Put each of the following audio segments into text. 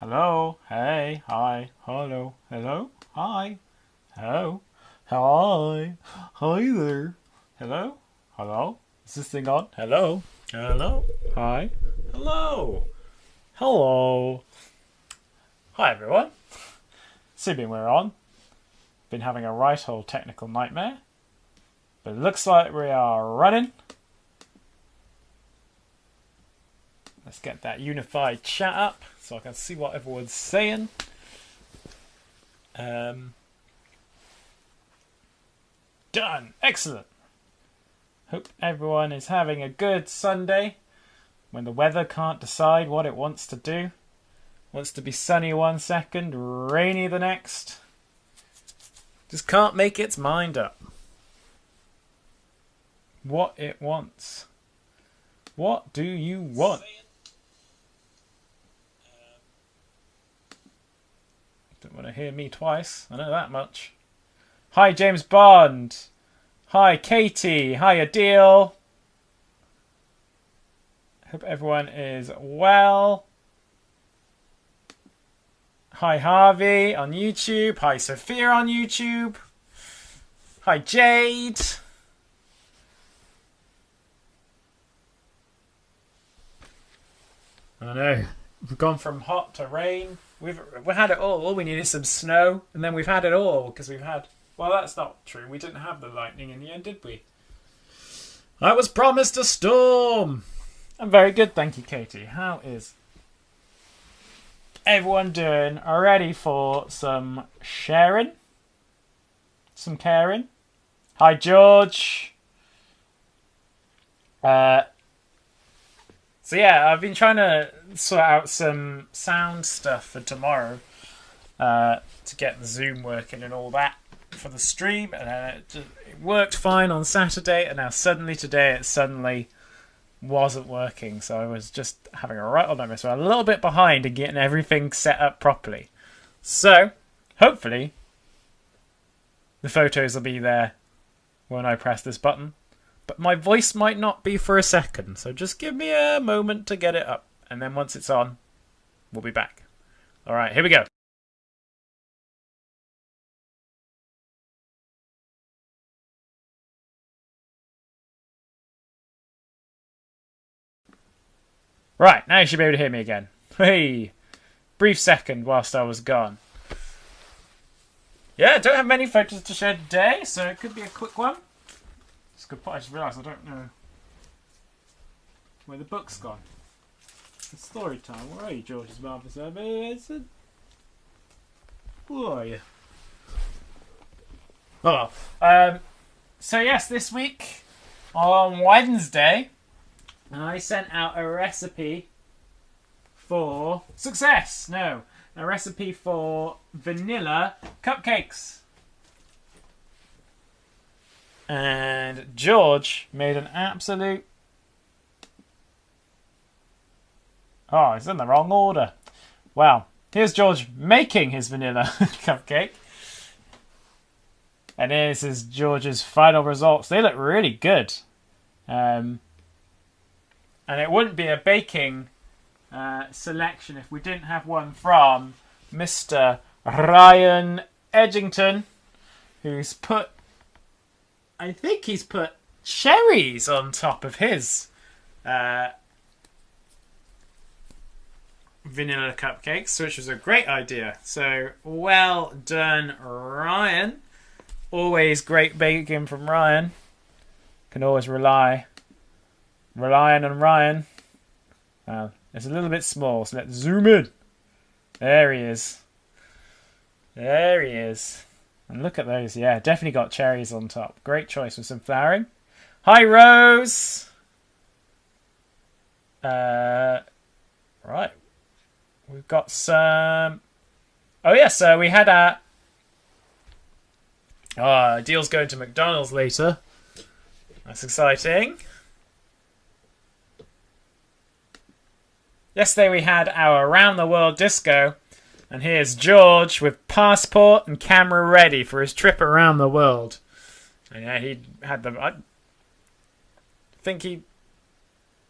Hello, hey, hi, hello, hello, hi, hello, hi, hi there, hello, hello, is this thing on? Hello, hello, hi, hello, hello, hi everyone. Assuming we're on. Been having a right old technical nightmare, but it looks like we are running. Let's get that unified chat up so I can see what everyone's saying. Done. Excellent. Hope everyone is having a good Sunday when the weather can't decide what it wants to do. Wants to be sunny one second, rainy the next. Just can't make its mind up. What it wants. What do you want? Don't want to hear me twice. I know that much. Hi, James Bond. Hi, Katie. Hi, Adil. Hope everyone is well. Hi, Harvey on YouTube. Hi, Sophia on YouTube. Hi, Jade. I know. We've gone from hot to rain. We've had it all. All we need is some snow, and then we've had it all because we've had. Well, that's not true. We didn't have the lightning in the end, did we? I was promised a storm. I'm very good, thank you, Katie. How is everyone doing? Are ready for some sharing? Some caring? Hi, George. So yeah, I've been trying to sort out some sound stuff for tomorrow to get the Zoom working and all that for the stream, and it worked fine on Saturday, and now suddenly today it suddenly wasn't working. So I was just having a right old nightmare. So I'm a little bit behind in getting everything set up properly. So hopefully the photos will be there when I press this button. But my voice might not be for a second, so just give me a moment to get it up. And then once it's on, we'll be back. Alright, here we go. Right, now you should be able to hear me again. Hey! Brief second whilst I was gone. Yeah, I don't have many photos to share today, so it could be a quick one. It's a good point. I just realised I don't know where the book's gone. It's story time. Where are you, George's Marvelous Urban? Who are you? Oh well. So yes, this week on Wednesday, I sent out a recipe for success. No, a recipe for vanilla cupcakes. And George made an absolute... Oh, it's in the wrong order. Well, here's George making his vanilla cupcake. And this is George's final results. They look really good. And it wouldn't be a baking selection if we didn't have one from Mr. Ryan Edgington, who's put... I think he's put cherries on top of his vanilla cupcakes, which was a great idea. So, well done, Ryan. Always great baking from Ryan. Can always rely on Ryan. It's a little bit small, so let's zoom in. There he is. There he is. And look at those. Yeah, definitely got cherries on top. Great choice with some flowering. Hi, Rose. Right. We've got some... Oh, yeah, so we had a... Deal's going to McDonald's later. That's exciting. Yesterday we had our Around the World disco. And here's George with passport and camera ready for his trip around the world. And yeah, he had the... I think he...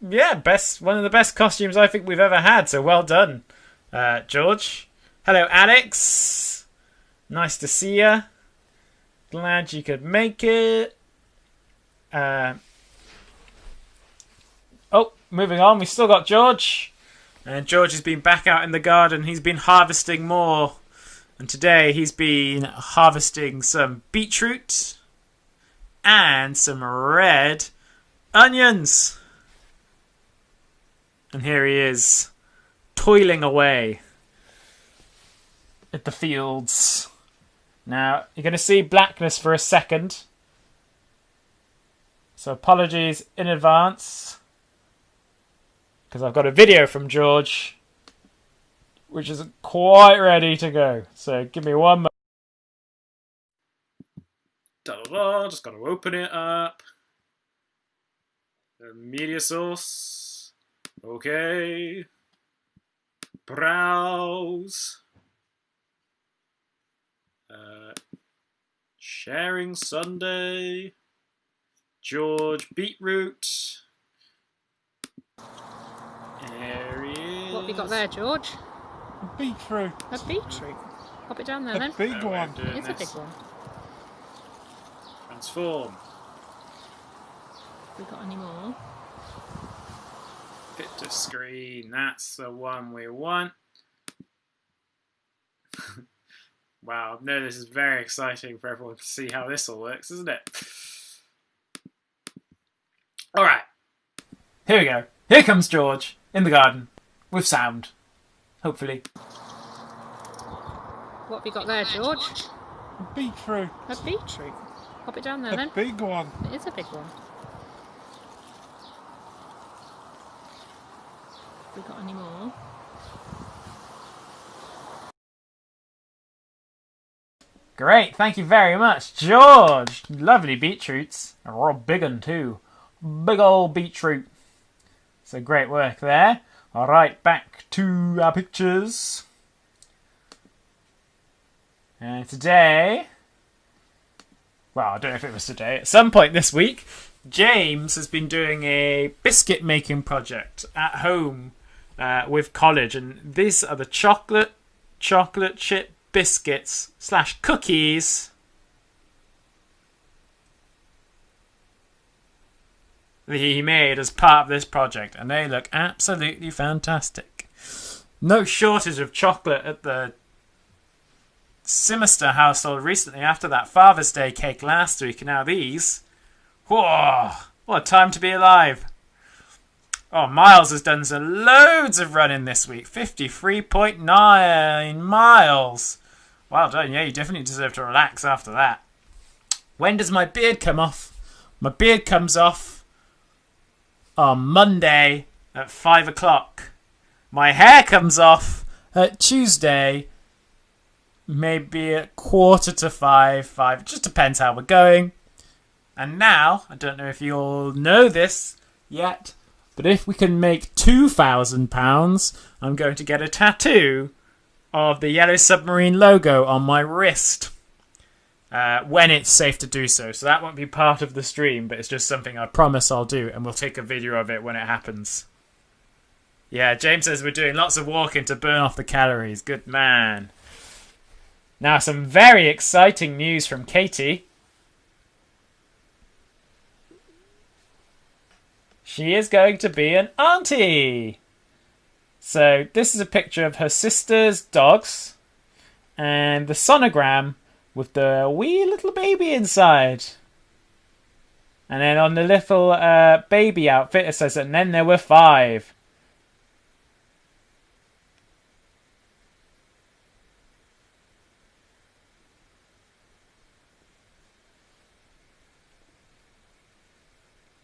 Yeah, one of the best costumes I think we've ever had. So well done, George. Hello, Alex. Nice to see you. Glad you could make it. Moving on. We still got George. And George has been back out in the garden. He's been harvesting more. And today he's been harvesting some beetroot and some red onions. And here he is, toiling away at the fields. Now, you're going to see blackness for a second. So apologies in advance, because I've got a video from George which isn't quite ready to go. So give me one moment. Just got to open it up. The media source. Okay. Browse. Sharing Sunday. George Beetroot. There he is. What have you got there, George? A beetroot. A beetroot. Pop it down there then. A big one. It is a big one. Transform. Have we got any more? Fit to screen. That's the one we want. Wow, no, this is very exciting for everyone to see how this all works, isn't it? Alright. Here we go. Here comes George in the garden with sound. Hopefully. What have you got there, George? A beetroot. A beetroot. Pop it down there then. A big one. It is a big one. Have we got any more? Great, thank you very much, George. Lovely beetroots. A real big one too. Big old beetroot. So great work there. Alright, back to our pictures. And today, well, I don't know if it was today, at some point this week, James has been doing a biscuit making project at home with college. And these are the chocolate chip biscuits / cookies that he made as part of this project, and they look absolutely fantastic. No shortage of chocolate at the Simister household recently after that Father's Day cake last week, and now these. Whoa, what a time to be alive. Oh, Miles has done some loads of running this week. 53.9 miles. Well done. Yeah, you definitely deserve to relax after that. When does my beard come off? My beard comes off on Monday at 5 o'clock. My hair comes off at Tuesday, maybe at 4:45. It just depends how we're going. And now, I don't know if you all know this yet, but if we can make £2,000, I'm going to get a tattoo of the Yellow Submarine logo on my wrist. When it's safe to do so. So that won't be part of the stream, but it's just something I promise I'll do, and we'll take a video of it when it happens. Yeah, James says we're doing lots of walking to burn off the calories. Good man. Now, some very exciting news from Katie. She is going to be an auntie. So this is a picture of her sister's dogs and the sonogram with the wee little baby inside. And then on the little baby outfit, it says, and then there were 5.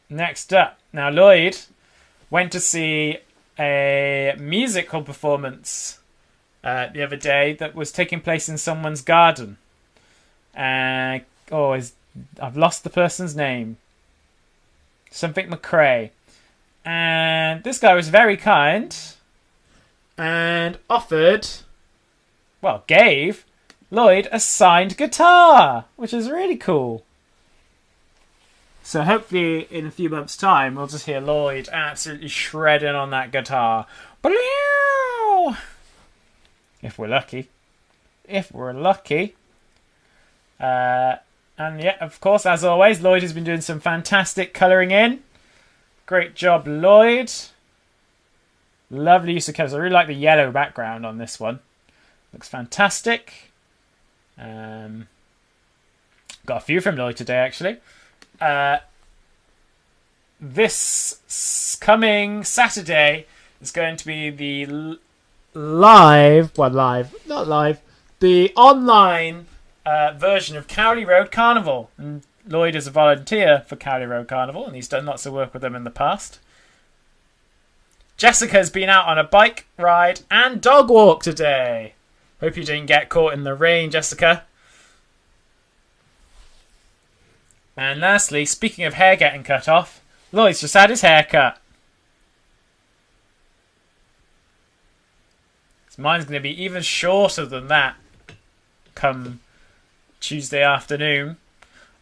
Next up, now Lloyd went to see a musical performance the other day that was taking place in someone's garden. I've lost the person's name. Something McRae. And this guy was very kind and gave Lloyd a signed guitar, which is really cool. So hopefully in a few months' time, we'll just hear Lloyd absolutely shredding on that guitar. if we're lucky. If we're lucky. And yeah, of course, as always, Lloyd has been doing some fantastic colouring in. Great job, Lloyd. Lovely use of colours. I really like the yellow background on this one. Looks fantastic. Got a few from Lloyd today, actually. This coming Saturday is going to be the the online version of Cowley Road Carnival. And Lloyd is a volunteer for Cowley Road Carnival, and he's done lots of work with them in the past. Jessica's been out on a bike ride and dog walk today. Hope you didn't get caught in the rain, Jessica. And lastly, speaking of hair getting cut off, Lloyd's just had his hair cut. So mine's going to be even shorter than that come Tuesday afternoon.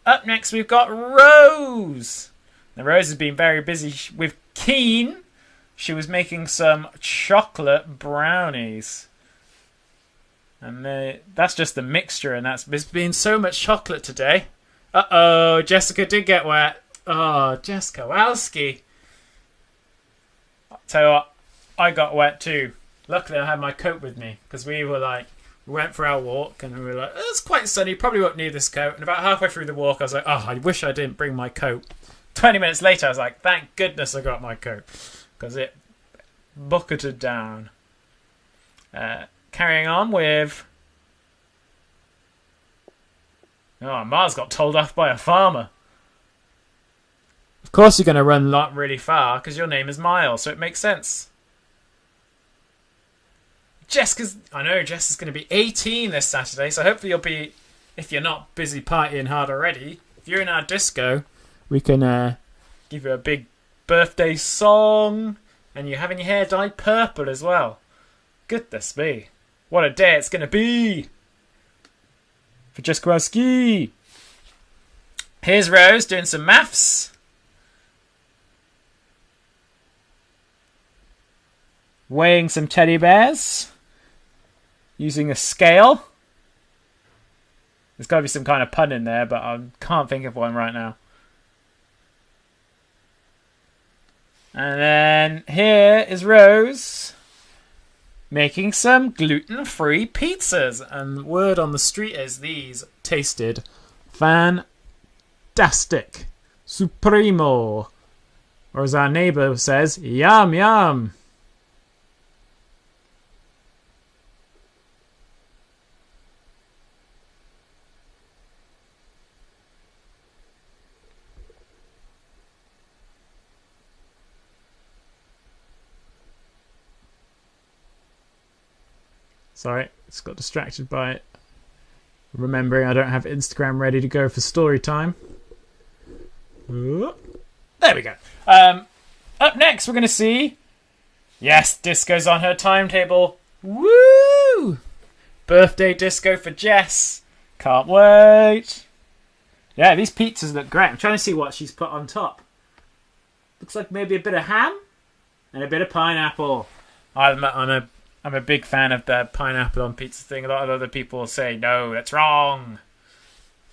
Up next, we've got Rose. Now, Rose has been very busy with Keen. She was making some chocolate brownies. And that's just the mixture, and there's been so much chocolate today. Uh-oh, Jessica did get wet. Oh, Jessica Wowski. I'll tell you what, I got wet too. Luckily, I had my coat with me, because we went for our walk, and we were like, it's quite sunny, probably won't need this coat. And about halfway through the walk, I was like, oh, I wish I didn't bring my coat. 20 minutes later, I was like, thank goodness I got my coat, because it bucketed down. Carrying on with... Oh, Mars got told off by a farmer. Of course you're going to run really far, because your name is Miles, so it makes sense. I know Jess is going to be 18 this Saturday, so hopefully you'll be, if you're not busy partying hard already, if you're in our disco, we can give you a big birthday song, and you're having your hair dyed purple as well. Goodness me. What a day it's going to be for Jess Kowalski. Here's Rose doing some maths. Weighing some teddy bears. Using a scale. There's got to be some kind of pun in there, but I can't think of one right now. And then here is Rose making some gluten-free pizzas. And word on the street is these tasted fantastic. Supremo. Or as our neighbour says, yum yum. Sorry, just got distracted by it. Remembering I don't have Instagram ready to go for story time. There we go. Up next, we're going to see... Yes, disco's on her timetable. Woo! Birthday disco for Jess. Can't wait. Yeah, these pizzas look great. I'm trying to see what she's put on top. Looks like maybe a bit of ham and a bit of pineapple. I'm a big fan of the pineapple on pizza thing. A lot of other people say, no, that's wrong.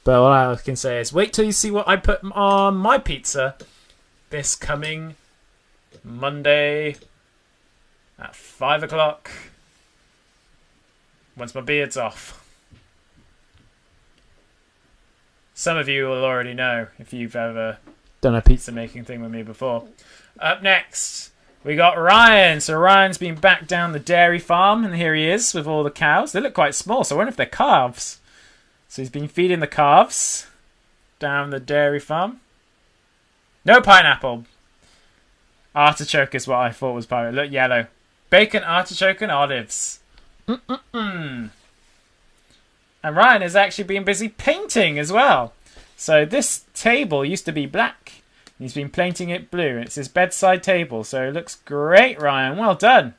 But what I can say is, wait till you see what I put on my pizza this coming Monday at 5 o'clock. Once my beard's off. Some of you will already know if you've ever done a pizza making thing with me before. Up next... we got Ryan. So Ryan's been back down the dairy farm, and here he is with all the cows. They look quite small, so I wonder if they're calves. So he's been feeding the calves down the dairy farm. No pineapple. Artichoke is what I thought was pineapple. Look yellow. Bacon, artichoke, and olives. And Ryan has actually been busy painting as well. So this table used to be black. He's been painting it blue. It's his bedside table, so it looks great, Ryan. Well done.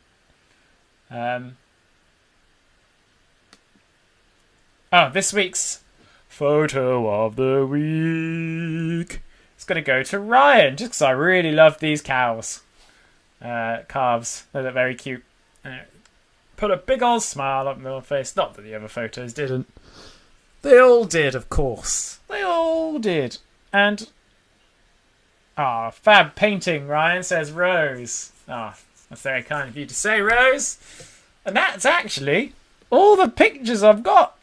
This week's photo of the week. It's going to go to Ryan, just because I really love these cows. Calves. They look very cute. put a big old smile on my face. Not that the other photos didn't. They all did, of course. They all did. And fab painting, Ryan, says Rose. That's very kind of you to say, Rose. And that's actually all the pictures I've got.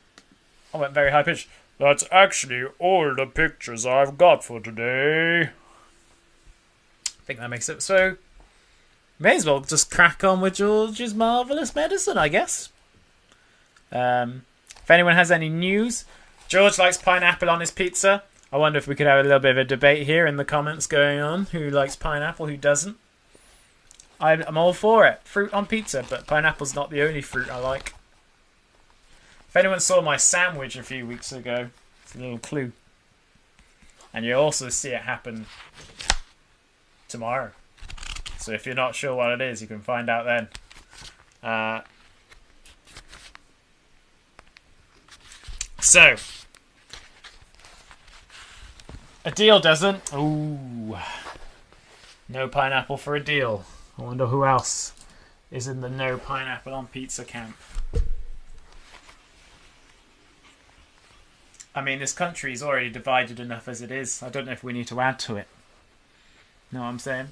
I went very high pitched. That's actually all the pictures I've got for today. I think that makes it so. May as well just crack on with George's Marvellous Medicine, I guess. If anyone has any news, George likes pineapple on his pizza. I wonder if we could have a little bit of a debate here in the comments going on. Who likes pineapple, who doesn't? I'm all for it. Fruit on pizza, but pineapple's not the only fruit I like. If anyone saw my sandwich a few weeks ago, it's a little clue. And you'll also see it happen tomorrow. So if you're not sure what it is, you can find out then. So, a deal doesn't. Ooh, no pineapple for a deal. I wonder who else is in the no pineapple on pizza camp. I mean, this country is already divided enough as it is. I don't know if we need to add to it. Know what I'm saying?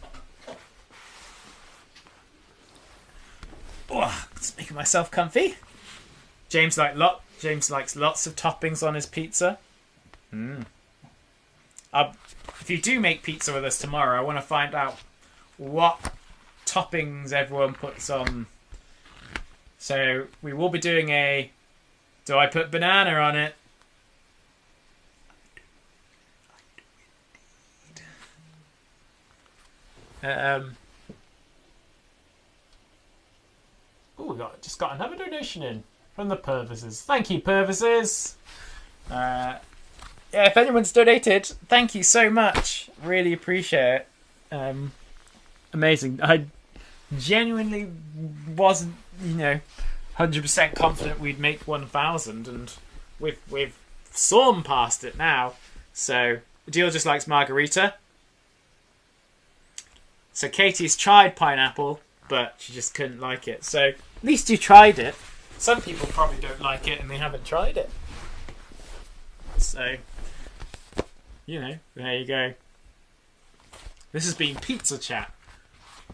Oh, just making myself comfy. James likes lots of toppings on his pizza. If you do make pizza with us tomorrow, I want to find out what toppings everyone puts on. So we will be doing a do I put banana on it? We just got another donation in from the Purvises. Thank you, Purvises. If anyone's donated, thank you so much. Really appreciate it. Amazing. I genuinely wasn't, 100% confident we'd make 1,000, and we've soared past it now. So Deal just likes margarita. So Katie's tried pineapple, but she just couldn't like it. So at least you tried it. Some people probably don't like it and they haven't tried it. So, there you go. This has been Pizza Chat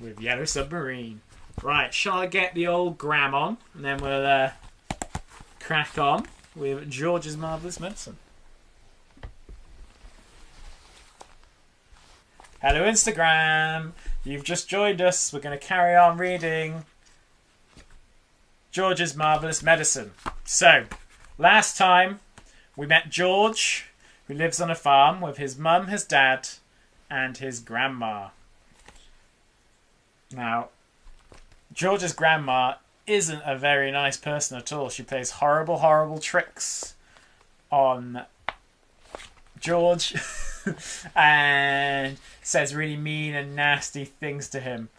with Yellow Submarine. Right, shall I get the old gram on? And then we'll crack on with George's Marvellous Medicine. Hello, Instagram. You've just joined us. We're going to carry on reading George's Marvellous Medicine. So, last time we met George, who lives on a farm with his mum, his dad, and his grandma. Now, George's grandma isn't a very nice person at all. She plays horrible, horrible tricks on George and says really mean and nasty things to him,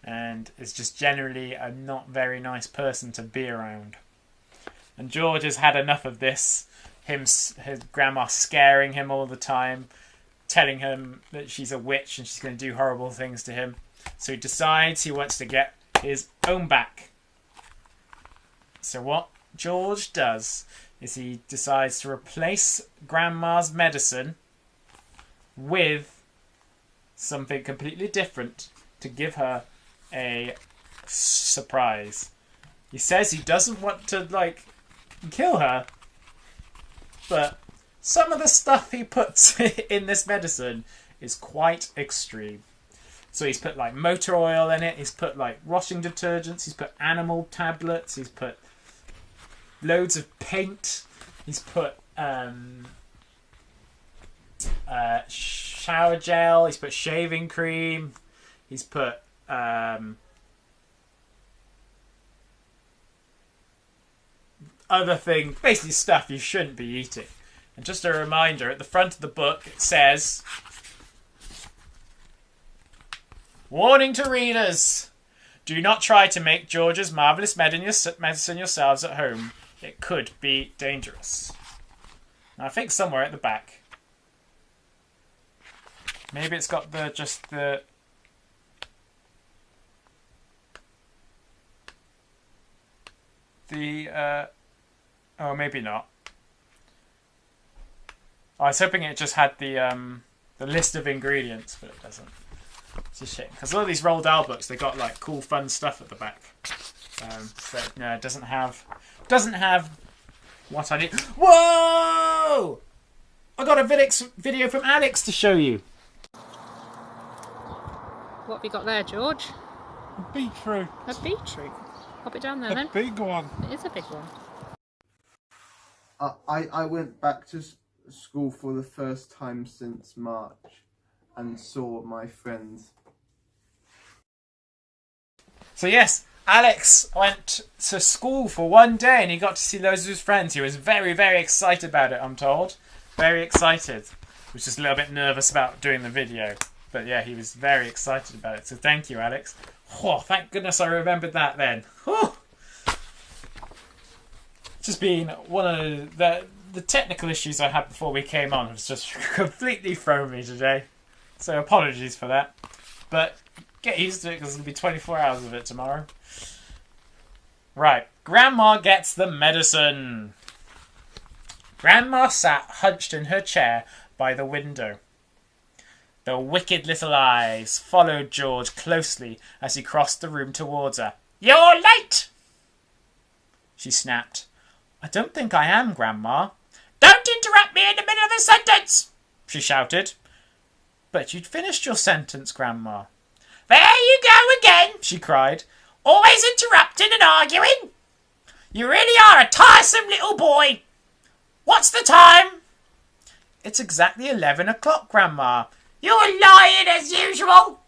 and is just generally a not very nice person to be around. And George has had enough of this. His grandma scaring him all the time, telling him that she's a witch and she's going to do horrible things to him. So he decides he wants to get his own back. So what George does is he decides to replace Grandma's medicine with something completely different to give her a surprise. He says he doesn't want to, kill her, but some of the stuff he puts in this medicine is quite extreme. So he's put, motor oil in it, he's put, washing detergents, he's put animal tablets, he's put loads of paint, he's put shower gel, he's put shaving cream, he's put other things, basically stuff you shouldn't be eating. And just a reminder, at the front of the book it says, warning to readers, do not try to make George's Marvellous Medicine yourselves at home. It could be dangerous. Now, I think somewhere at the back, maybe it's got the the... oh, maybe not. I was hoping it just had the list of ingredients, but it doesn't. It's a shame. Because all of these Roald Dahl books, they got like cool, fun stuff at the back. So no, it doesn't have what I need. Whoa! I got a video from Alex to show you. What have you got there, George? Beetroot. A beetroot. Pop it down there A then. big one. It is a big one. I went back to school for the first time since March and saw my friends. So yes, Alex went to school for one day and he got to see loads of his friends. He was very, very excited about it, I'm told. Very excited. He was just a little bit nervous about doing the video. But yeah, he was very excited about it. So thank you, Alex. Oh, thank goodness I remembered that then. Oh. Just been one of the technical issues I had before we came on has just completely thrown me today. So apologies for that. But get used to it because there'll be 24 hours of it tomorrow. Right. Grandma gets the medicine. Grandma sat hunched in her chair by the window. The wicked little eyes followed George closely as he crossed the room towards her. "You're late!" she snapped. "I don't think I am, Grandma." "Don't interrupt me in the middle of a sentence!" she shouted. "But you'd finished your sentence, Grandma." "There you go again!" she cried. "Always interrupting and arguing! You really are a tiresome little boy! What's the time?" "It's exactly 11 o'clock, Grandma." "You're lying as usual!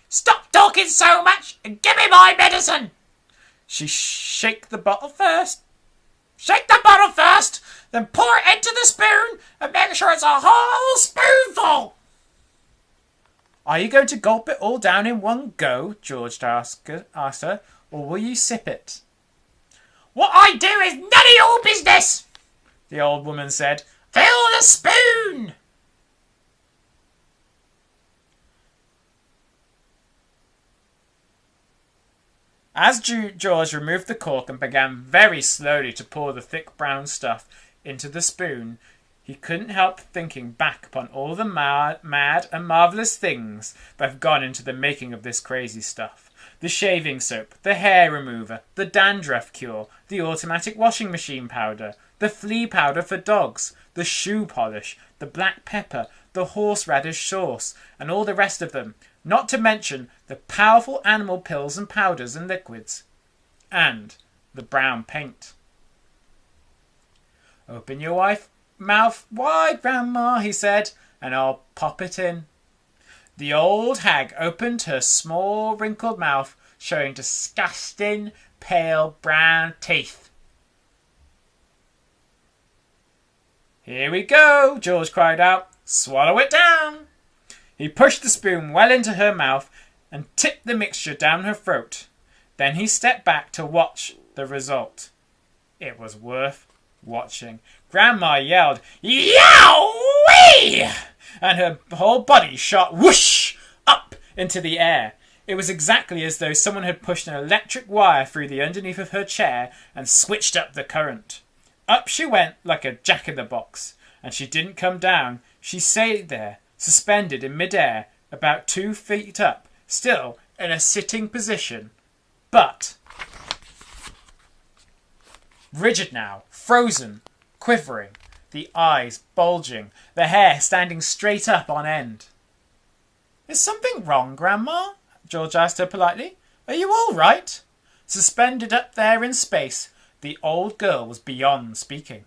Stop talking so much and give me my medicine!" Shake the bottle first. "Shake the bottle first, then pour it into the spoon and make sure it's a whole spoonful." "Are you going to gulp it all down in one go?" George asked her, "or will you sip it?" "What I do is none of your business," the old woman said. "Fill the spoon." As George removed the cork and began very slowly to pour the thick brown stuff into the spoon, he couldn't help thinking back upon all the mad and marvellous things that have gone into the making of this crazy stuff. The shaving soap, the hair remover, the dandruff cure, the automatic washing machine powder, the flea powder for dogs, the shoe polish, the black pepper, the horseradish sauce, and all the rest of them, not to mention the powerful animal pills and powders and liquids, and the brown paint. "Open your mouth wide, Grandma," he said, "and I'll pop it in." The old hag opened her small wrinkled mouth, showing disgusting pale brown teeth. "Here we go," George cried out. "Swallow it down." He pushed the spoon well into her mouth and tipped the mixture down her throat. Then he stepped back to watch the result. It was worth watching. Grandma yelled, "Yowie!" and her whole body shot whoosh up into the air. It was exactly as though someone had pushed an electric wire through the underneath of her chair and switched up the current. Up she went like a jack-in-the-box, and she didn't come down. She stayed there, suspended in mid-air, about 2 feet up, still in a sitting position, but rigid now, frozen, quivering, the eyes bulging, the hair standing straight up on end. "Is something wrong, Grandma?" George asked her politely. "Are you all right?" Suspended up there in space, the old girl was beyond speaking.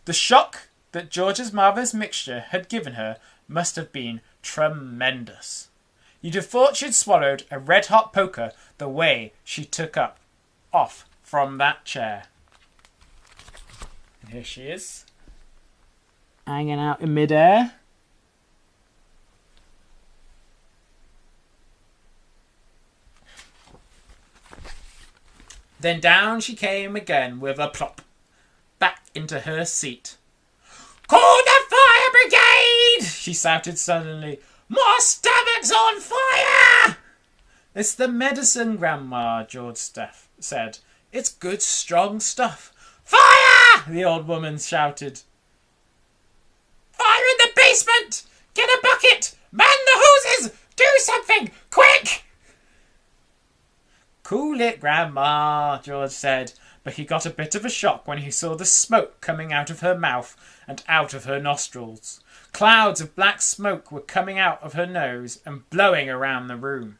The shock that George's marvellous mixture had given her must have been tremendous. You'd have thought she'd swallowed a red-hot poker the way she took up off from that chair. And here she is, hanging out in mid-air. Then down she came again with a plop, back into her seat. "Call the fire brigade!" she shouted suddenly. "My stomach's on fire!" "It's the medicine, Grandma," George said. "It's good, strong stuff." "Fire!" the old woman shouted. "Fire in the basement! Get a bucket! Man the hoses! Do something! Quick!" "Cool it, Grandma," George said, but he got a bit of a shock when he saw the smoke coming out of her mouth and out of her nostrils. Clouds of black smoke were coming out of her nose and blowing around the room.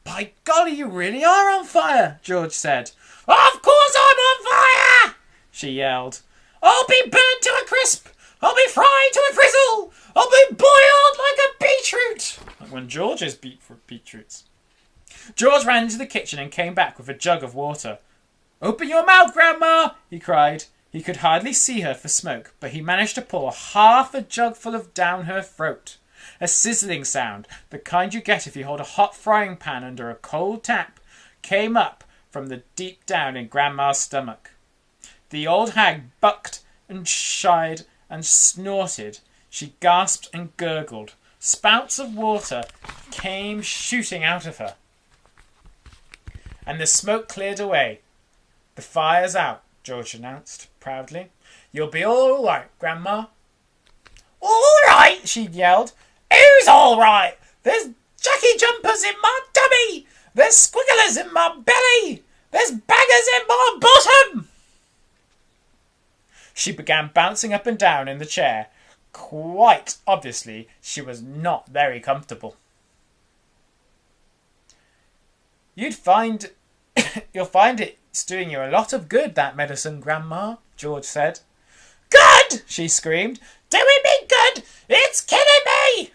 "By golly, you really are on fire," George said. "Of course I'm on fire!" she yelled. "I'll be burnt to a crisp! I'll be fried to a frizzle! I'll be boiled like a beetroot!" Like when George is beetroots. George ran into the kitchen and came back with a jug of water. "Open your mouth, Grandma!" he cried. He could hardly see her for smoke, but he managed to pour half a jug full of down her throat. A sizzling sound, the kind you get if you hold a hot frying pan under a cold tap, came up from the deep down in Grandma's stomach. The old hag bucked and shied and snorted. She gasped and gurgled. Spouts of water came shooting out of her. And the smoke cleared away. "The fire's out," George announced proudly. "You'll be all right, Grandma." "All right," she yelled. "Who's all right? There's Jackie jumpers in my tummy. There's squigglers in my belly. There's baggers in my bottom." She began bouncing up and down in the chair. Quite obviously, she was not very comfortable. You'll find it's doing you a lot of good, that medicine, Grandma," George said. "Good!" she screamed. "Doing me good! It's killing me!"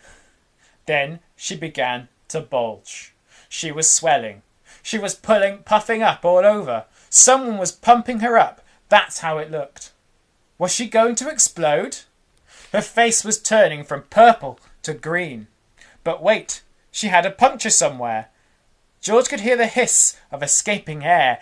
Then she began to bulge. She was swelling. She was puffing up all over. Someone was pumping her up. That's how it looked. Was she going to explode? Her face was turning from purple to green. But wait, she had a puncture somewhere. George could hear the hiss of escaping air.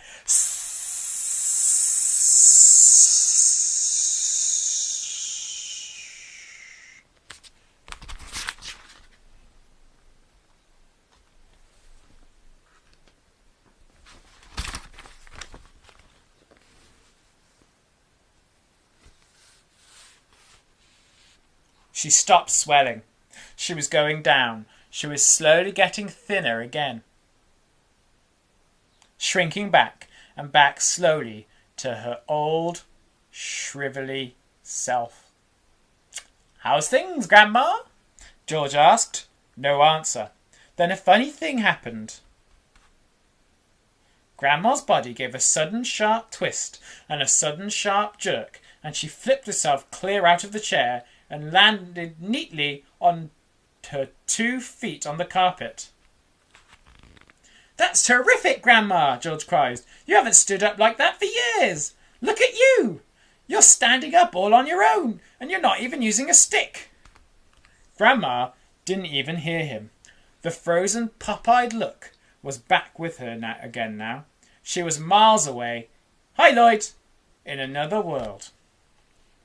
She stopped swelling. She was going down. She was slowly getting thinner again. Shrinking back and back slowly to her old, shrivelly self. "How's things, Grandma?" George asked. No answer. Then a funny thing happened. Grandma's body gave a sudden sharp twist and a sudden sharp jerk, and she flipped herself clear out of the chair and landed neatly on her 2 feet on the carpet. "That's terrific, Grandma!" George cried. "You haven't stood up like that for years. Look at you! You're standing up all on your own, and you're not even using a stick." Grandma didn't even hear him. The frozen, pop-eyed look was back with her now. She was miles away. Hi, Lloyd! In another world.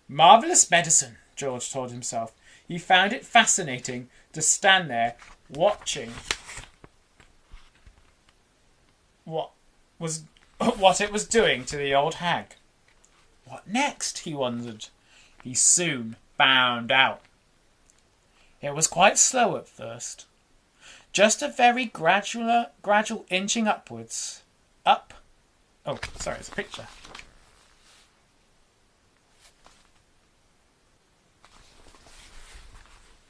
Marvellous medicine, George told himself. He found it fascinating to stand there watching what it was doing to the old hag. What next, he wondered. He soon found out. It was quite slow at first. Just a very gradual inching upwards. Up. Oh, sorry, it's a picture.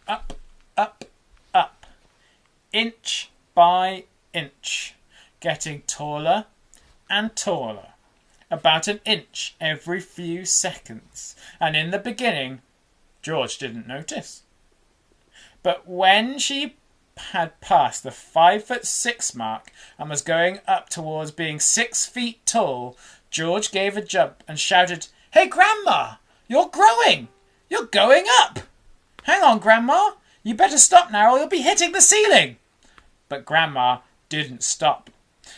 Up, up, up. Inch by inch. Getting taller and taller. About an inch every few seconds. And in the beginning, George didn't notice. But when she had passed the 5'6" mark and was going up towards being 6 feet tall, George gave a jump and shouted, "Hey, Grandma! You're growing! You're going up! Hang on, Grandma! You better stop now or you'll be hitting the ceiling!" But Grandma didn't stop.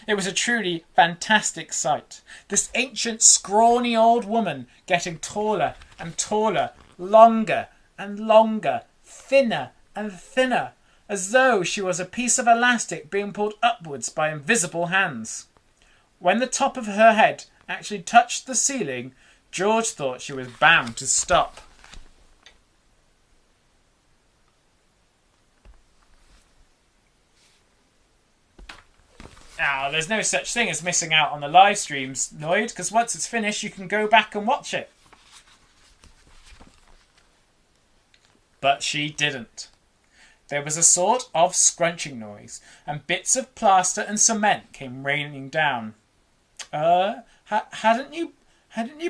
It was a truly fantastic sight. This ancient, scrawny old woman getting taller and taller, longer and longer, thinner and thinner, as though she was a piece of elastic being pulled upwards by invisible hands. When the top of her head actually touched the ceiling, George thought she was bound to stop. Now, there's no such thing as missing out on the live streams, Noid, because once it's finished, you can go back and watch it. But she didn't. There was a sort of scrunching noise, and bits of plaster and cement came raining down. Hadn't you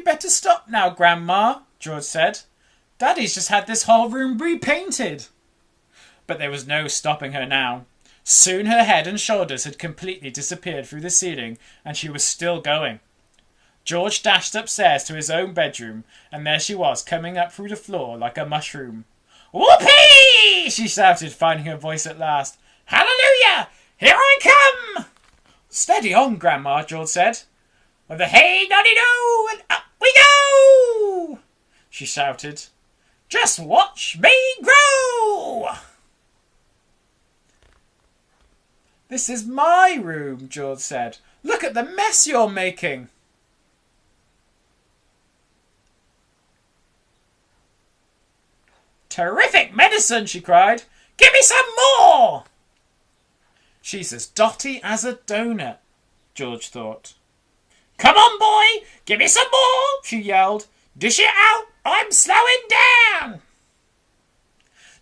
better stop now, Grandma? George said. Daddy's just had this whole room repainted. But there was no stopping her now. Soon her head and shoulders had completely disappeared through the ceiling, and she was still going. George dashed upstairs to his own bedroom, and there she was, coming up through the floor like a mushroom. Whoopee! She shouted, finding her voice at last. Hallelujah! Here I come! Steady on, Grandma, George said. With a hey, noddy no, and up we go! She shouted. Just watch me grow! This is my room, George said. Look at the mess you're making. Terrific medicine, she cried. Give me some more! She's as dotty as a donut, George thought. Come on, boy, give me some more, she yelled. Dish it out, I'm slowing down.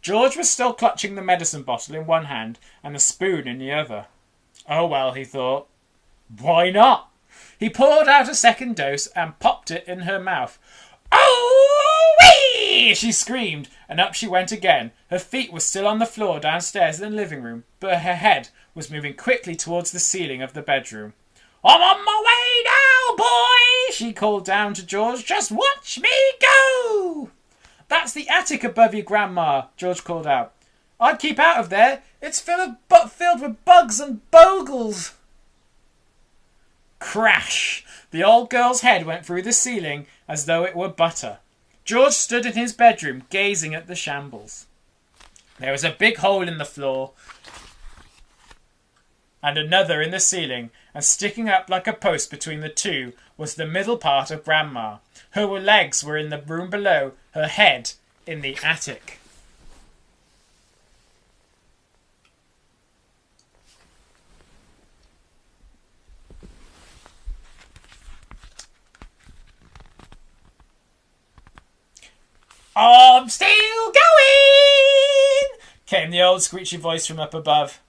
George was still clutching the medicine bottle in one hand and the spoon in the other. Oh well, he thought. Why not? He poured out a second dose and popped it in her mouth. Oh-wee! She screamed, and up she went again. Her feet were still on the floor downstairs in the living room, but her head was moving quickly towards the ceiling of the bedroom. I'm on my way now, boy, she called down to George. Just watch me go! That's the attic above you, Grandma, George called out. I'd keep out of there. It's filled with bugs and bogles. Crash! The old girl's head went through the ceiling as though it were butter. George stood in his bedroom, gazing at the shambles. There was a big hole in the floor and another in the ceiling, and sticking up like a post between the two was the middle part of Grandma. Her legs were in the room below, her head in the attic. I'm still going, came the old screechy voice from up above.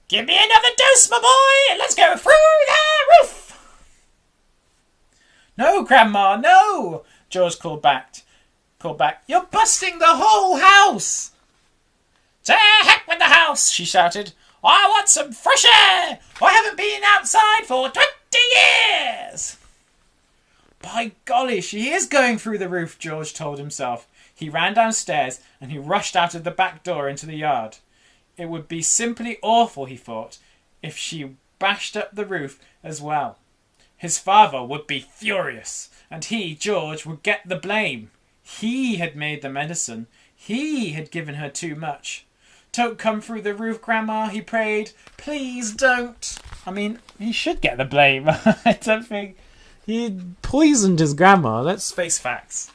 Give me another dose, my boy, and let's go through the roof. No, Grandma, no, George called back. You're busting the whole house. To heck with the house, she shouted. I want some fresh air. I haven't been outside for 20 years. By golly, she is going through the roof, George told himself. He ran downstairs and he rushed out of the back door into the yard. It would be simply awful, he thought, if she bashed up the roof as well. His father would be furious, and he, George, would get the blame. He had made the medicine. He had given her too much. Don't come through the roof, Grandma, he prayed. Please don't. I mean, he should get the blame. I don't think he poisoned his grandma. Let's face facts.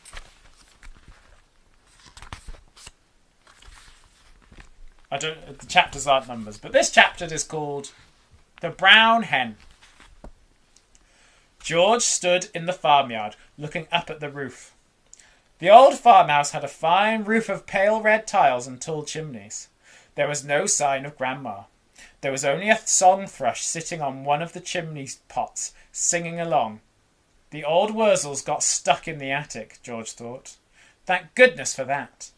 The chapters aren't numbers, but this chapter is called The Brown Hen. George stood in the farmyard, looking up at the roof. The old farmhouse had a fine roof of pale red tiles and tall chimneys. There was no sign of Grandma. There was only a song thrush sitting on one of the chimney pots, singing along. The old Wurzels got stuck in the attic, George thought. Thank goodness for that.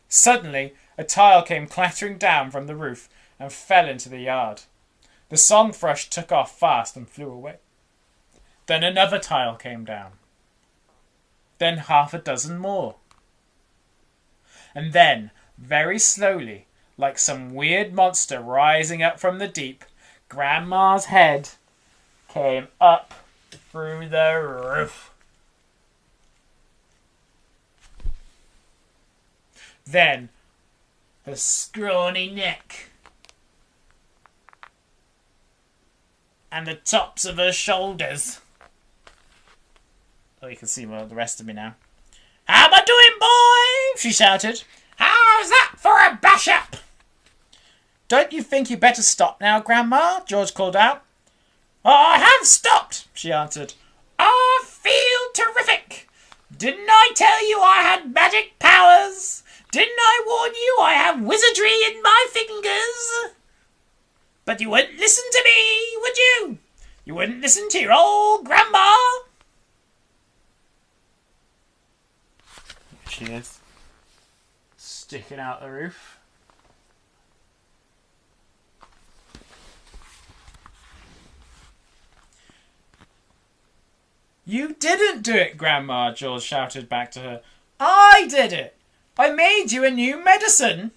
Suddenly, a tile came clattering down from the roof and fell into the yard. The song thrush took off fast and flew away. Then another tile came down. Then half a dozen more. And then, very slowly, like some weird monster rising up from the deep, Grandma's head came up through the roof. Then her scrawny neck. and the tops of her shoulders. Oh, you can see the rest of me now. How am I doing, boy? She shouted. How's that for a bash-up? Don't you think you better stop now, Grandma? George called out. I have stopped, she answered. I feel terrific. Didn't I tell you I had magic powers? Didn't I warn you I have wizardry in my fingers? But you wouldn't listen to me, would you? You wouldn't listen to your old grandma? Here she is, sticking out the roof. You didn't do it, Grandma, George shouted back to her. I did it. I made you a new medicine.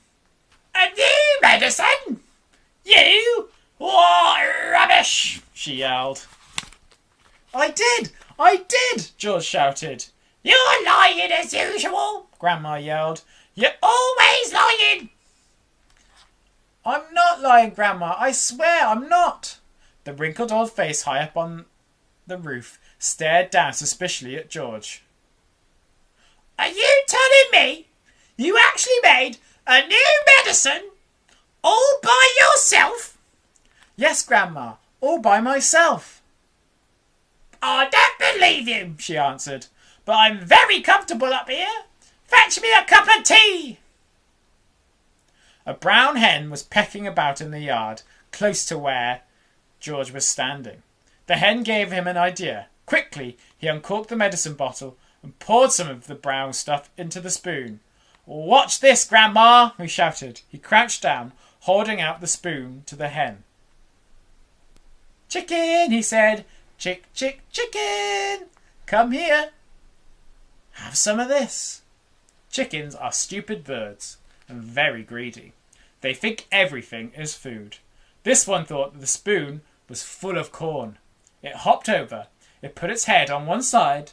A new medicine? You? What rubbish, she yelled. I did, George shouted. You're lying as usual, Grandma yelled. You're always lying. I'm not lying, Grandma. I swear I'm not. The wrinkled old face high up on the roof stared down suspiciously at George. Are you telling me you actually made a new medicine all by yourself? Yes, Grandma, all by myself. I don't believe you, she answered, but I'm very comfortable up here. Fetch me a cup of tea. A brown hen was pecking about in the yard, close to where George was standing. The hen gave him an idea. Quickly, he uncorked the medicine bottle and poured some of the brown stuff into the spoon. Watch this, Grandma, he shouted. He crouched down, holding out the spoon to the hen. Chicken, he said. Chick, chick, chicken. Come here. Have some of this. Chickens are stupid birds and very greedy. They think everything is food. This one thought that the spoon was full of corn. It hopped over. It put its head on one side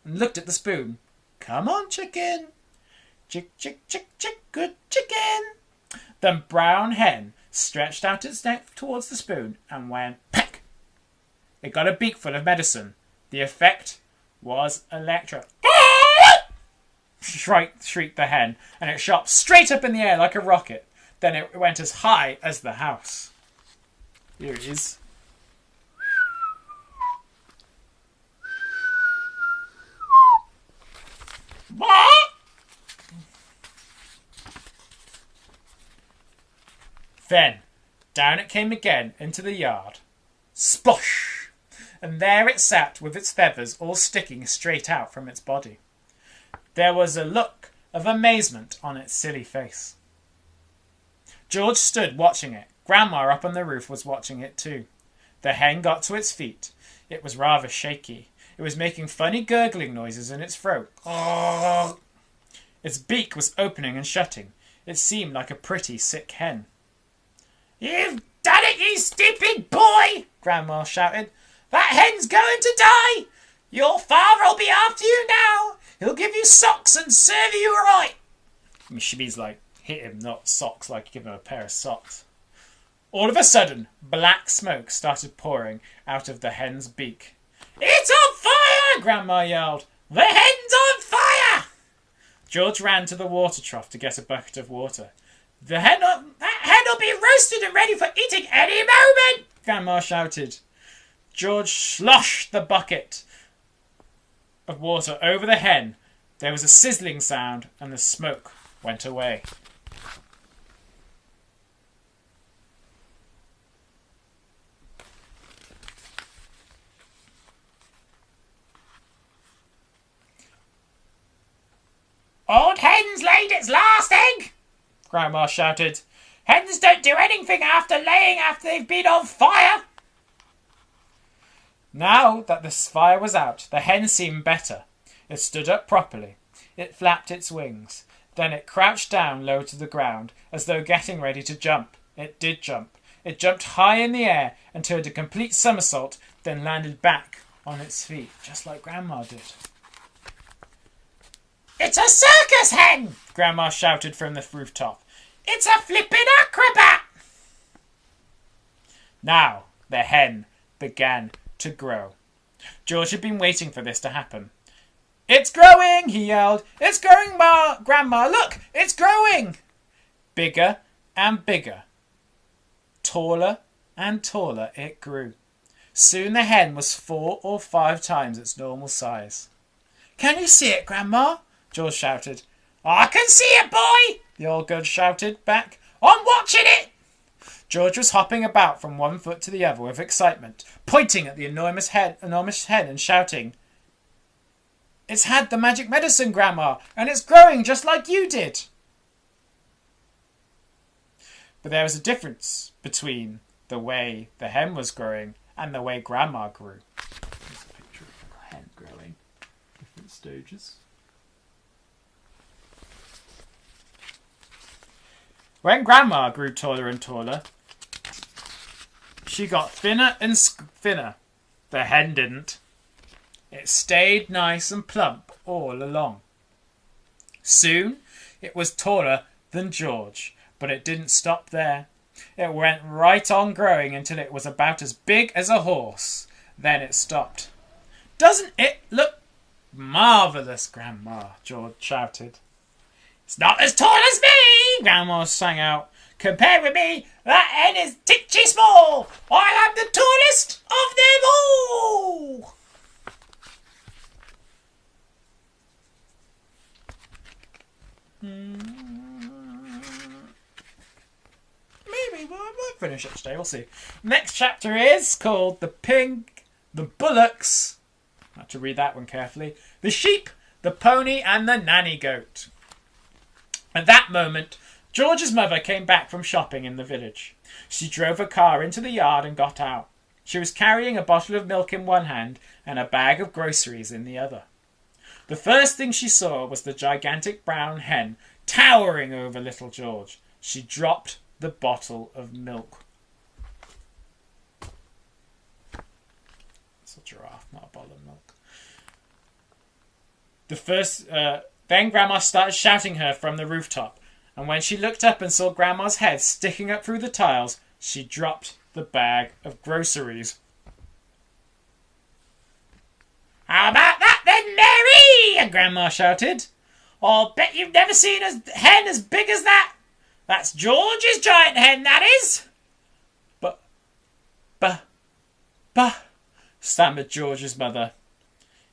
and looked at the spoon. Come on, chicken. Chick, chick, chick, chick, good chicken. The brown hen stretched out its neck towards the spoon and went peck. It got a beakful of medicine. The effect was electric. Shrieked the hen, and it shot straight up in the air like a rocket. Then it went as high as the house. Here it is. Then, down it came again into the yard. Splosh! And there it sat with its feathers all sticking straight out from its body. There was a look of amazement on its silly face. George stood watching it. Grandma up on the roof was watching it too. The hen got to its feet. It was rather shaky. It was making funny gurgling noises in its throat. Oh! Its beak was opening and shutting. It seemed like a pretty sick hen. You've done it, you stupid boy! Grandma shouted. That hen's going to die! Your father'll be after you now! He'll give you socks and serve you right! I mean, she means like hit him, not socks, like give him a pair of socks. All of a sudden, black smoke started pouring out of the hen's beak. It's on fire! Grandma yelled. The hen's on fire! George ran to the water trough to get a bucket of water. That hen'll be roasted and ready for eating any moment! Grandma shouted. George sloshed the bucket of water over the hen. There was a sizzling sound and the smoke went away. Old hen's laid its last egg! Grandma shouted. Hens don't do anything after laying after they've been on fire! Now that the fire was out, the hen seemed better. It stood up properly. It flapped its wings. Then it crouched down low to the ground, as though getting ready to jump. It did jump. It jumped high in the air and turned a complete somersault, then landed back on its feet, just like Grandma did. It's a circus hen! Grandma shouted from the rooftop. It's a flippin' acrobat! Now the hen began to grow. George had been waiting for this to happen. "It's growing!" he yelled. "It's growing, Grandma! Look, it's growing!" Bigger and bigger. Taller and taller it grew. Soon the hen was 4 or 5 times its normal size. "Can you see it, Grandma?" George shouted. "I can see it, boy!" the old girl shouted back. "I'm watching it!" George was hopping about from one foot to the other with excitement, pointing at the enormous hen and shouting, "It's had the magic medicine, Grandma, and it's growing just like you did." But there was a difference between the way the hen was growing and the way Grandma grew. Here's a picture of the hen growing. Different stages. When Grandma grew taller and taller, she got thinner and thinner. The hen didn't. It stayed nice and plump all along. Soon it was taller than George, but it didn't stop there. It went right on growing until it was about as big as a horse. Then it stopped. "Doesn't it look marvellous, Grandma?" George shouted. "It's not as tall as me," Grandma sang out. "Compared with me, that hen is titchy small. I am the tallest of them all." Maybe we might finish it today. We'll see. Next chapter is called the Bullocks. I have to read that one carefully. The Sheep, the Pony, and the Nanny Goat. At that moment, George's mother came back from shopping in the village. She drove her car into the yard and got out. She was carrying a bottle of milk in one hand and a bag of groceries in the other. The first thing she saw was the gigantic brown hen towering over little George. She dropped the bottle of milk. It's a giraffe, not a bottle of milk. Then Grandma started shouting her from the rooftop, and when she looked up and saw Grandma's head sticking up through the tiles, she dropped the bag of groceries. "How about that then, Mary?" Grandma shouted. "I'll bet you've never seen a hen as big as that. That's George's giant hen, that is." But, stammered George's mother.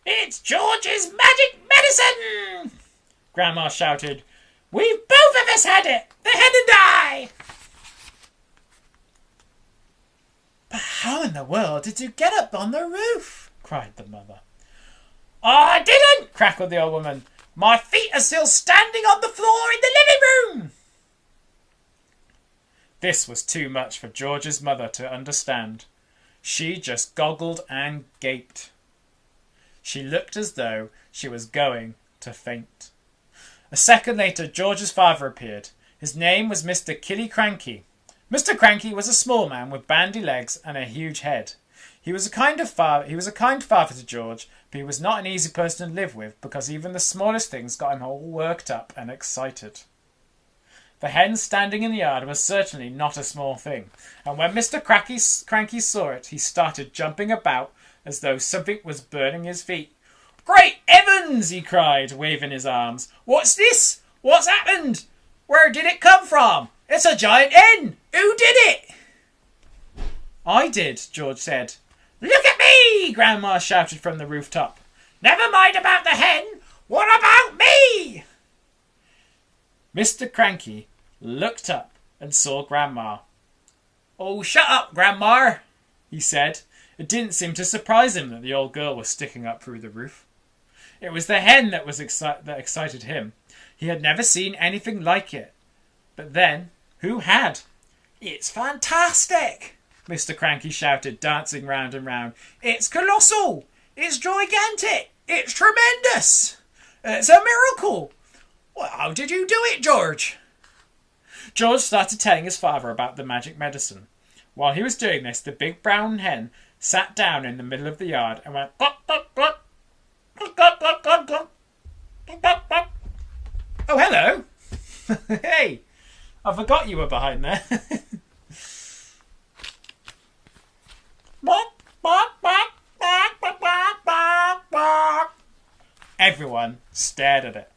"It's George's magic medicine!" Grandma shouted. "We've both of us had it, the hen and I!" "But how in the world did you get up on the roof?" cried the mother. "I didn't!" crackled the old woman. "My feet are still standing on the floor in the living room!" This was too much for George's mother to understand. She just goggled and gaped. She looked as though she was going to faint. A second later, George's father appeared. His name was Mr. Killiecrankie. Mr. Cranky was a small man with bandy legs and a huge head. He was a kind father to George, but he was not an easy person to live with because even the smallest things got him all worked up and excited. The hen standing in the yard was certainly not a small thing, and when Mr. Cranky saw it, he started jumping about as though something was burning his feet. "Great heavens!" he cried, waving his arms. "What's this? What's happened? Where did it come from? It's a giant hen! Who did it?" "I did," George said. "Look at me!" Grandma shouted from the rooftop. "Never mind about the hen. What about me?" Mr. Cranky looked up and saw Grandma. "Oh, shut up, Grandma," he said. It didn't seem to surprise him that the old girl was sticking up through the roof. It was the hen that excited him. He had never seen anything like it. But then, who had? "It's fantastic!" Mr. Cranky shouted, dancing round and round. "It's colossal! It's gigantic! It's tremendous! It's a miracle! Well, how did you do it, George?" George started telling his father about the magic medicine. While he was doing this, the big brown hen sat down in the middle of the yard and went "Cluck, cluck, cluck, cluck, cluck, cluck, cluck, cluck, cluck, cluck." "Oh, hello." "Hey, I forgot you were behind there." Everyone stared at it.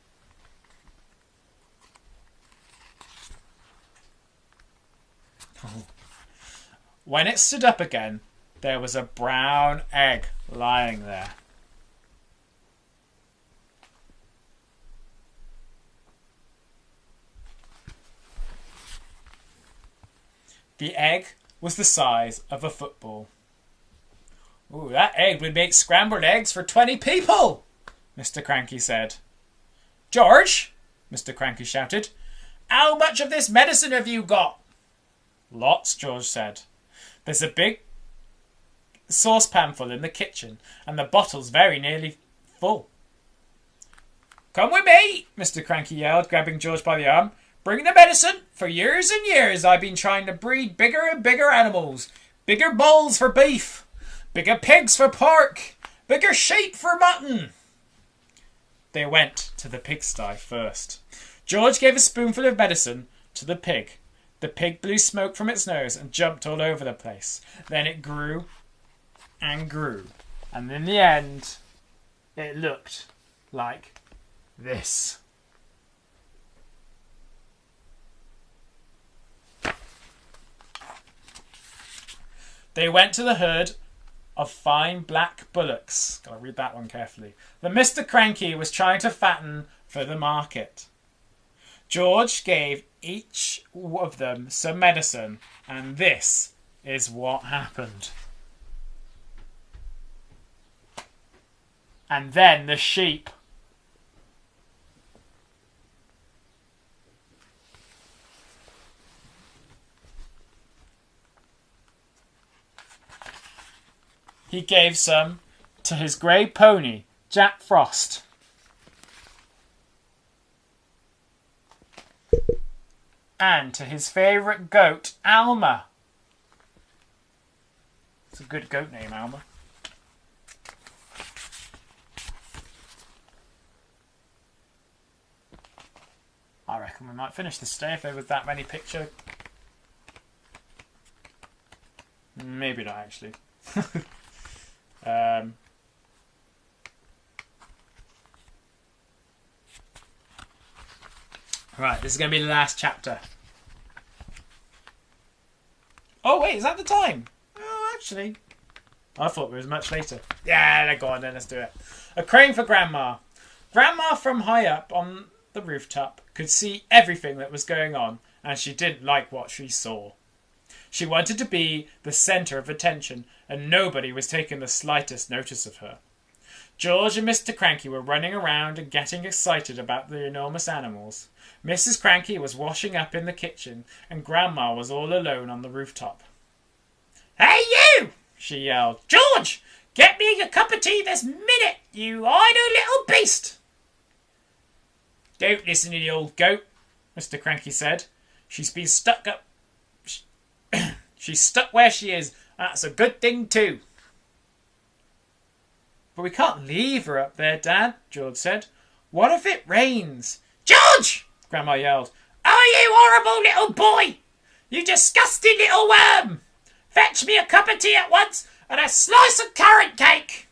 When it stood up again, there was a brown egg lying there. The egg was the size of a football. Ooh, that egg would make scrambled eggs for 20 people, Mr. Cranky said. George, Mr. Cranky shouted, how much of this medicine have you got? Lots, George said. There's a big saucepan full in the kitchen, and the bottle's very nearly full. Come with me, Mr. Cranky yelled, grabbing George by the arm. Bring the medicine. For years and years I've been trying to breed bigger and bigger animals. Bigger bulls for beef. Bigger pigs for pork. Bigger sheep for mutton. They went to the pigsty first. George gave a spoonful of medicine to the pig. The pig blew smoke from its nose and jumped all over the place. Then it grew and grew. And in the end, it looked like this. They went to the herd of fine black bullocks. Gotta read that one carefully. That Mr. Cranky was trying to fatten for the market. George gave each of them some medicine, and this is what happened. And then the sheep. He gave some to his grey pony, Jack Frost. And to his favourite goat, Alma. It's a good goat name, Alma. I reckon we might finish this day if there was that many pictures. Maybe not, actually. Right, this is going to be the last chapter. Oh, wait, is that the time? Oh, actually, I thought it was much later. Yeah, go on then, let's do it. A crane for Grandma. Grandma from high up on the rooftop could see everything that was going on, and she didn't like what she saw. She wanted to be the centre of attention, and nobody was taking the slightest notice of her. George and Mr. Cranky were running around and getting excited about the enormous animals. Mrs. Cranky was washing up in the kitchen, and Grandma was all alone on the rooftop. Hey, you! She yelled. George, get me a cup of tea this minute, you idle little beast! Don't listen to the old goat, Mr. Cranky said. She's been stuck up. She's stuck where she is. That's a good thing too. But we can't leave her up there, Dad, George said. What if it rains? George! Grandma yelled. Oh, you horrible little boy! You disgusting little worm! Fetch me a cup of tea at once and a slice of carrot cake!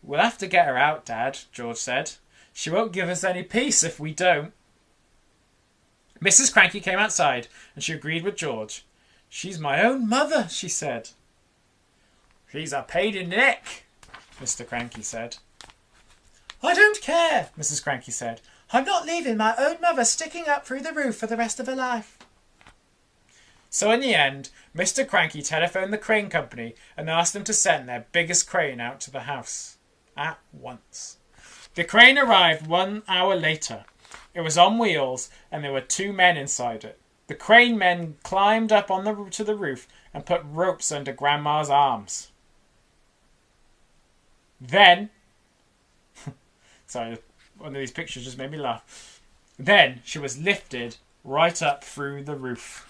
We'll have to get her out, Dad, George said. She won't give us any peace if we don't. Mrs. Cranky came outside and she agreed with George. She's my own mother, she said. She's a pain in the neck, Mr. Cranky said. I don't care, Mrs. Cranky said. I'm not leaving my own mother sticking up through the roof for the rest of her life. So in the end, Mr. Cranky telephoned the crane company and asked them to send their biggest crane out to the house. At once. The crane arrived 1 hour later. It was on wheels and there were 2 men inside it. The crane men climbed up on to the roof and put ropes under Grandma's arms. Then, sorry, one of these pictures just made me laugh. Then she was lifted right up through the roof.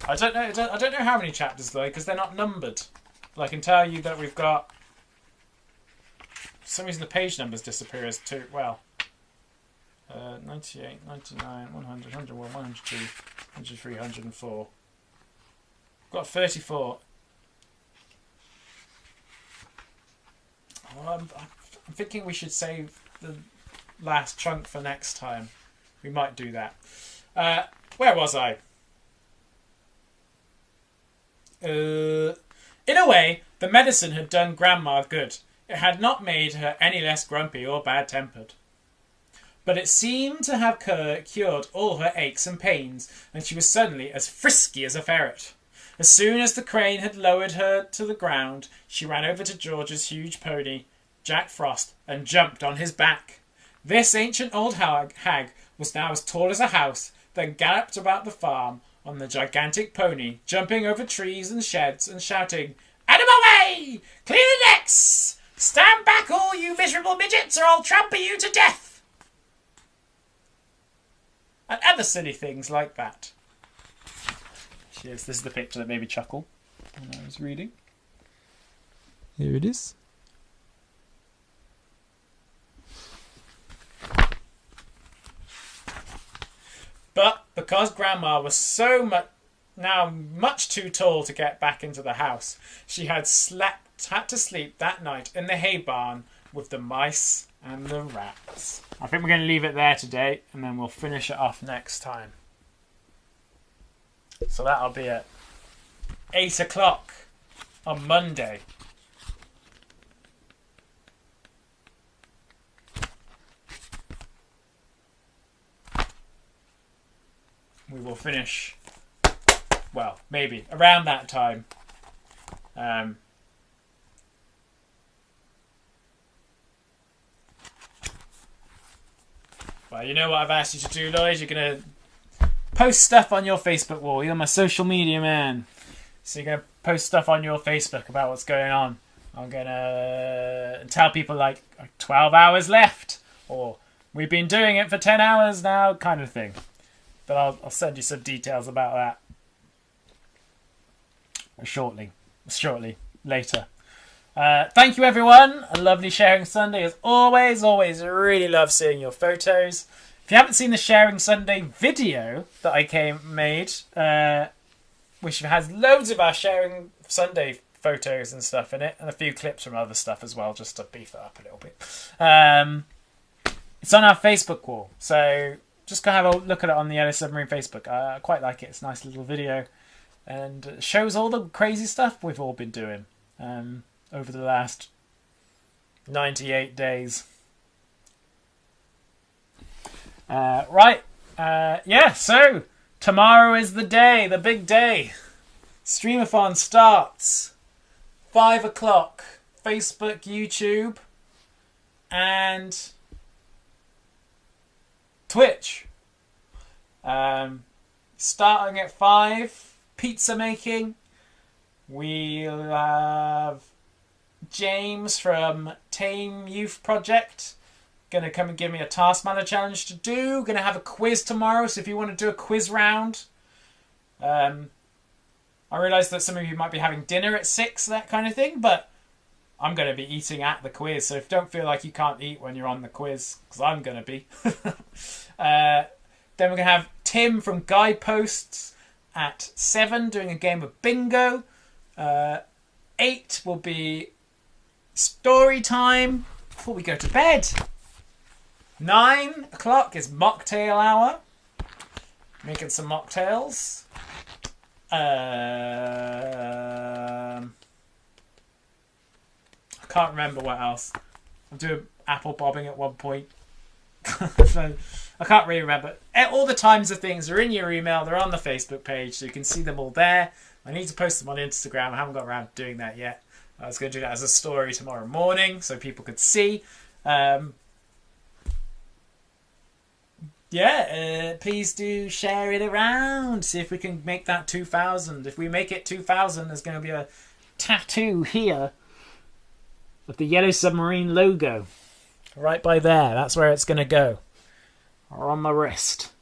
I don't know how many chapters though, because they're not numbered. But I can tell you that we've got. For some reason the page numbers disappear as too well. 98, 99, 100, 101, 102, 103, 104. Got 34. Well, I'm thinking we should save the last chunk for next time. We might do that. Where was I? In a way, the medicine had done Grandma good. It had not made her any less grumpy or bad-tempered. But it seemed to have cured all her aches and pains, and she was suddenly as frisky as a ferret. As soon as the crane had lowered her to the ground, she ran over to George's huge pony, Jack Frost, and jumped on his back. This ancient old hag was now as tall as a house, then galloped about the farm on the gigantic pony, jumping over trees and sheds and shouting, "Out of my way! Clear the decks! Stand back, all you miserable midgets, or I'll trample you to death!" And other silly things like that. Cheers. This is the picture that made me chuckle when I was reading. Here it is. But because Grandma was much too tall to get back into the house, she had to sleep that night in the hay barn with the mice and the rats. I think we're going to leave it there today, and then we'll finish it off next time. So that'll be at 8 o'clock on Monday. We will finish, well, maybe around that time. Well, you know what I've asked you to do, Lloyd? You're going to post stuff on your Facebook wall. You're my social media man. So you're going to post stuff on your Facebook about what's going on. I'm going to tell people like 12 hours left, or we've been doing it for 10 hours now, kind of thing. But I'll send you some details about that shortly, later. Thank you, everyone. A lovely Sharing Sunday as always. Always really love seeing your photos. If you haven't seen the Sharing Sunday video that I made, which has loads of our Sharing Sunday photos and stuff in it, and a few clips from other stuff as well, just to beef it up a little bit. It's on our Facebook wall, so just go have a look at it on the Yellow Submarine Facebook. I quite like it. It's a nice little video, and it shows all the crazy stuff we've all been doing over the last 98 days. So tomorrow is the day, the big day. Streamathon starts 5 o'clock. Facebook, YouTube, and Twitch. Starting at 5, pizza making. We'll have James from Tame Youth Project gonna come and give me a Taskmaster challenge to do. Gonna have a quiz tomorrow, so if you want to do a quiz round, I realise that some of you might be having dinner at 6, that kind of thing, but I'm going to be eating at the quiz, so don't feel like you can't eat when you're on the quiz, because I'm going to be. Then we're going to have Tim from Guideposts at 7 doing a game of bingo. 8 will be story time before we go to bed. 9 o'clock is mocktail hour. Making some mocktails. I can't remember what else. I'm doing apple bobbing at one point. So I can't really remember. All the times of things are in your email. They're on the Facebook page, so you can see them all there. I need to post them on Instagram. I haven't got around to doing that yet. I was going to do that as a story tomorrow morning so people could see. Please do share it around. See if we can make that 2,000. If we make it 2,000, there's going to be a tattoo here of the Yellow Submarine logo. Right by there. That's where it's going to go. Or on my wrist.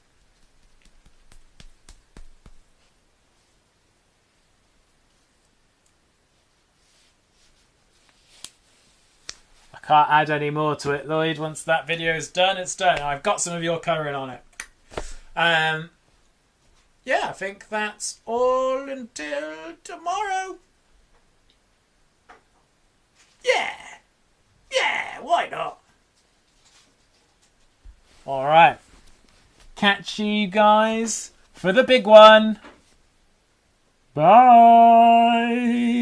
I Can't add any more to it, Lloyd. Once that video is done, it's done. I've got some of your colouring on it. Yeah, I think that's all until tomorrow. Yeah, why not? Alright. Catch you guys for the big one. Bye.